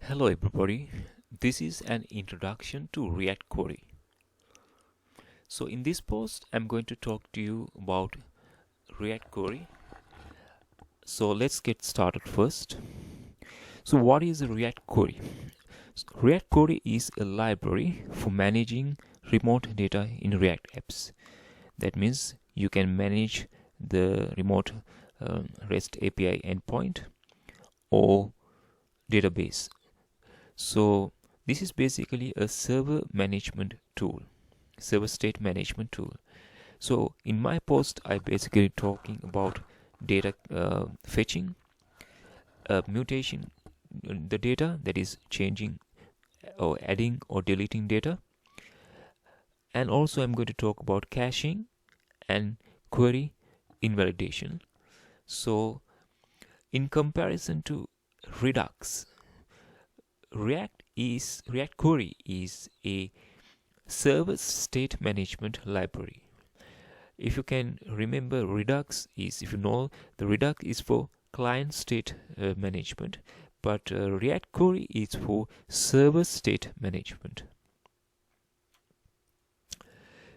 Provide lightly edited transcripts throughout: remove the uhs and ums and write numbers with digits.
Hello everybody, this is an introduction to React Query. So in this post I'm going to talk to you about React Query. So let's get started first. So what is a React Query? React Query is a library for managing remote data in React apps. That means you can manage the remote REST API endpoint or database. So this is basically a server management tool, server state management tool. So in my post, I basically talking about data fetching, mutation, the data that is changing or adding or deleting data, and also I'm going to talk about caching and query invalidation. So in comparison to Redux, React Query is a server state management library. If you can remember, Redux is, if you know, the Redux is for client state management, but React Query is for server state management.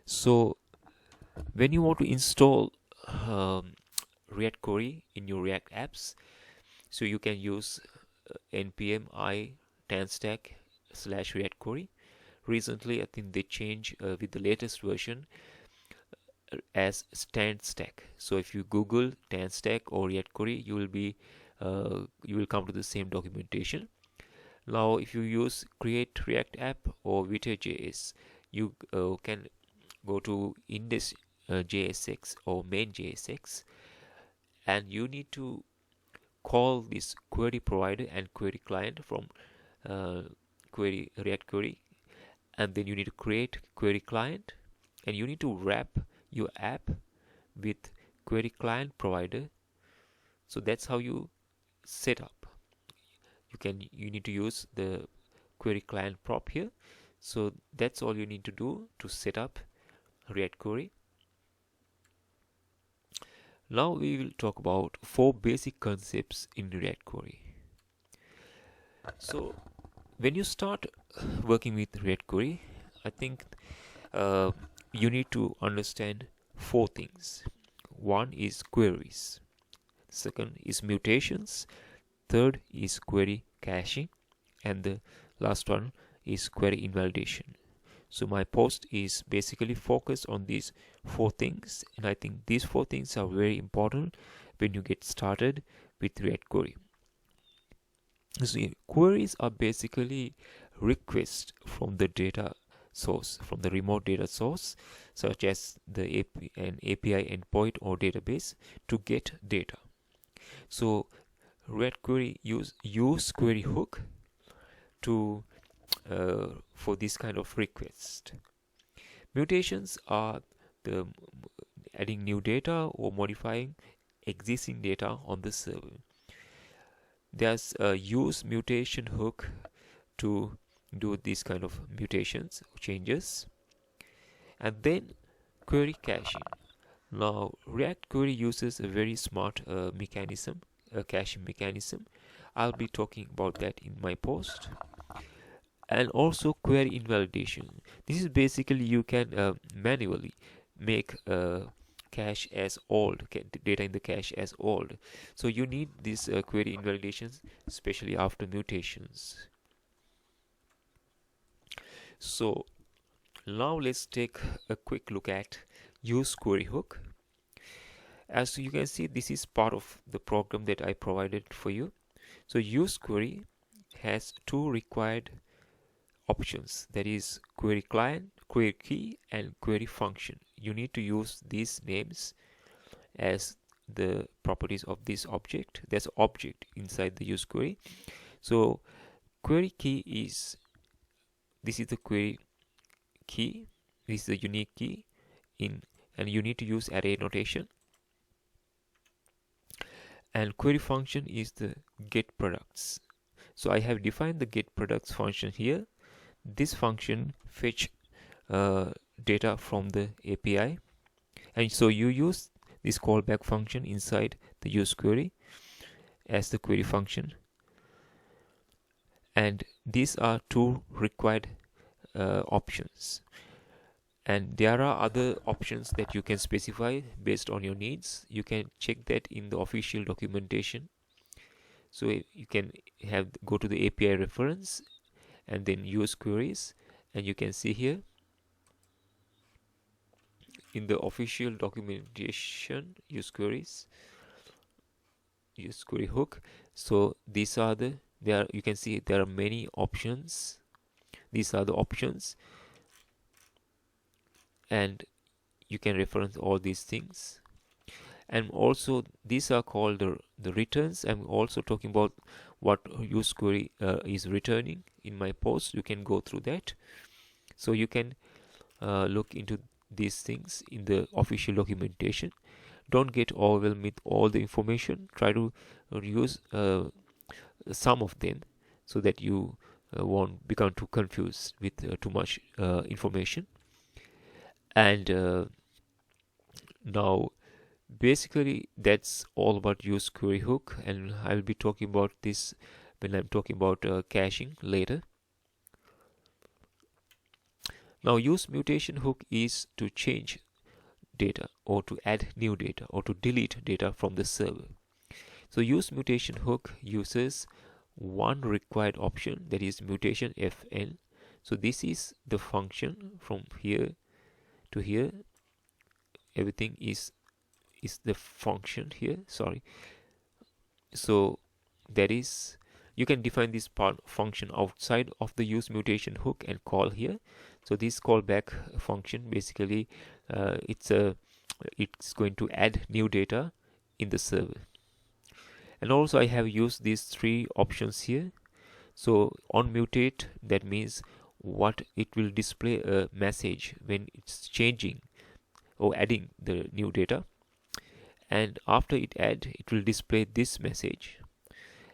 So when you want to install React Query in your React apps, so you can use npm i tanstack/React Query. Recently, I think they changed with the latest version as Tanstack. So if you Google Tanstack or React Query, you will come to the same documentation. Now, if you use Create React App or Vite.js, you can go to index.jsx or main.jsx, and you need to call this query provider and query client from React Query, and then you need to create query client, and you need to wrap your app with query client provider. So that's how you set up. You need to use the query client prop here. So that's all you need to do to set up React Query. Now we will talk about 4 basic concepts in React Query. So when you start working with React Query, I think you need to understand 4 things. One is queries, second is mutations, third is query caching, and the last one is query invalidation. So my post is basically focused on these 4 things, and I think these 4 things are very important when you get started with React Query. So queries are basically requests from the data source, from the remote data source, such as an API endpoint or database, to get data. So React Query use query hook to for this kind of request. Mutations are the adding new data or modifying existing data on the server. There's a use mutation hook to do these kind of mutations, changes. And then query caching. Now React Query uses a very smart mechanism, a caching mechanism. I'll be talking about that in my post. And also query invalidation. This is basically you can manually make cache as old, data in the cache as old. So you need these query invalidations, especially after mutations. So now let's take a quick look at use query hook. As you can see, this is part of the program that I provided for you. So use query has 2 required options, that is query client, query key, and query function. You need to use these names as the properties of this object. There's an object inside the use query. So query key is, this is the query key, this is the unique key and you need to use array notation. And query function is the get products. So I have defined the get products function here. This function fetch data from the API, and so you use this callback function inside the use query as the query function. and these are two required options. And there are other options that you can specify based on your needs. You can check that in the official documentation. So you can go to the API reference and then use queries, and you can see here in the official documentation, use queries, use query hook. So these are you can see there are many options. These are the options, and you can reference all these things. And also these are called the returns. I'm also talking about what use query is returning in my post. You can go through that. So you can look into these things in the official documentation. Don't get overwhelmed with all the information. Try to use some of them so that you won't become too confused with too much information. And now basically that's all about use query hook, and I'll be talking about this when I'm talking about caching later. Now use mutation hook is to change data or to add new data or to delete data from the server. So use mutation hook uses one required option, that is mutation fn. So this is the function from here to here. Everything is the function here, sorry. So that is, you can define this part function outside of the use mutation hook and call here. So this callback function basically it's going to add new data in the server. And also I have used these three options here. So on mutate, that means what it will display a message when it's changing or adding the new data, and after it will display this message,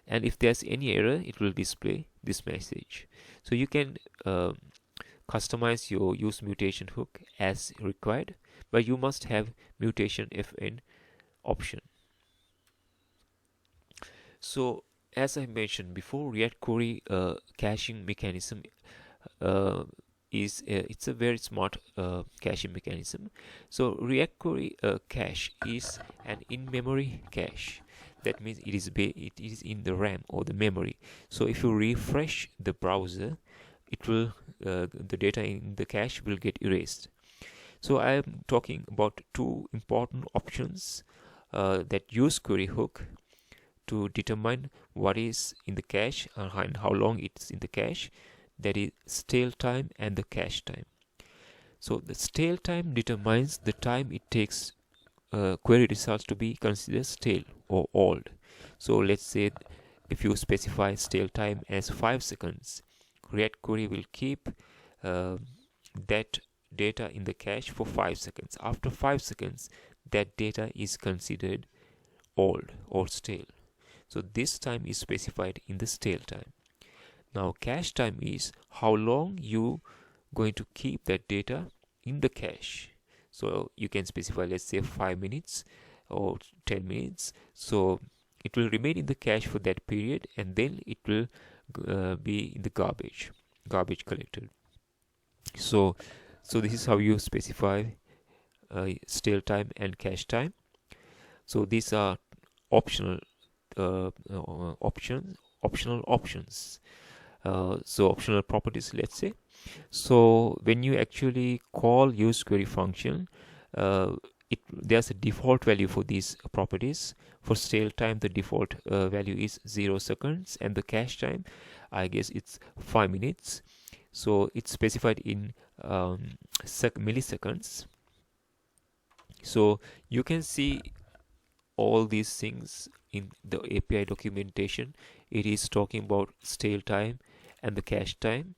and if there's any error it will display this message. So you can customize your use mutation hook as required, but you must have mutation fn option. So as I mentioned before, React Query caching mechanism it's a very smart caching mechanism. So React Query cache is an in-memory cache. That means it is in the RAM or the memory. So if you refresh the browser, it will the data in the cache will get erased. So I am talking about two important options that use query hook to determine what is in the cache and how long it's in the cache. That is stale time and the cache time. So the stale time determines the time it takes query results to be considered stale or old. So let's say if you specify stale time as 5 seconds, React Query will keep that data in the cache for 5 seconds. After 5 seconds, that data is considered old or stale. So this time is specified in the stale time. Now cache time is how long you going to keep that data in the cache. So you can specify, let's say 5 minutes or 10 minutes. So it will remain in the cache for that period, and then it will be in the garbage collected. So this is how you specify stale time and cache time. So these are optional options. So optional properties, let's say. So when you actually call use query function, there's a default value for these properties. For stale time, the default value is 0 seconds, and the cache time, I guess it's 5 minutes. So it's specified in milliseconds. So you can see all these things in the API documentation. It is talking about stale time and the cache time.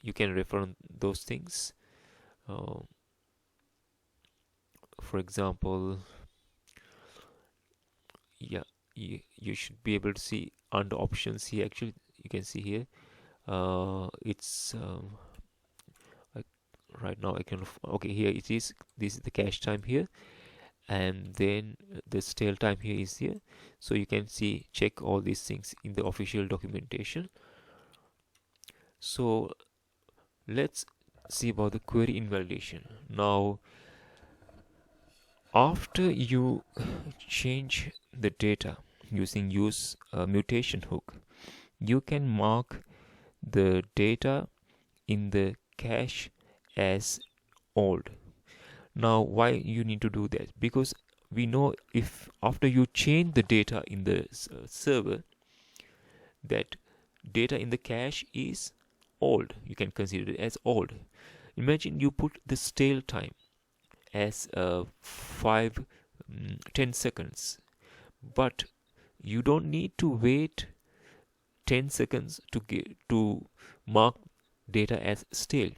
You can refer on those things. For example, yeah, you should be able to see under options here. Actually, you can see here. It's right now I can. Okay, here it is. This is the cache time here, and then the stale time here is here. So you can see, check all these things in the official documentation. So let's see about the query invalidation. Now, after you change the data using use mutation hook, you can mark the data in the cache as old. Now, why you need to do that? Because we know if after you change the data in the server, that data in the cache is old, you can consider it as old. Imagine you put the stale time as 10 seconds, but you don't need to wait 10 seconds to mark data as stale.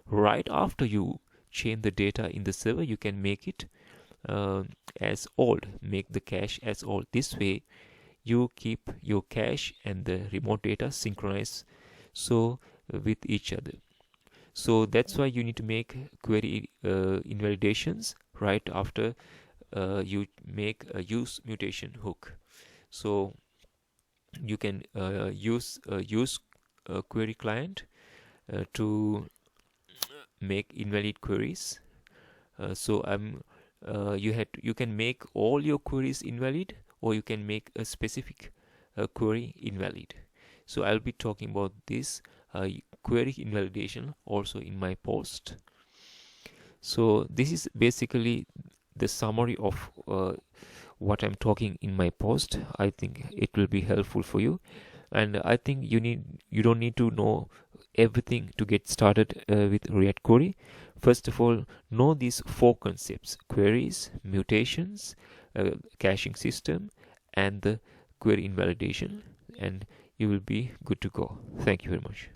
Right after you change the data in the server, you can make it as old, make the cache as old. This way you keep your cache and the remote data synchronized with each other. So that's why you need to make query invalidations right after you make a use mutation hook. So you can use query client to make invalid queries. You can make all your queries invalid, or you can make a specific query invalid. So I'll be talking about this query invalidation also in my post. So this is basically the summary of what I'm talking in my post. I think it will be helpful for you, and I think you don't need to know everything to get started with React Query. First of all, know these 4 concepts: queries, mutations, caching system, and the query invalidation, and you will be good to go. Thank you very much.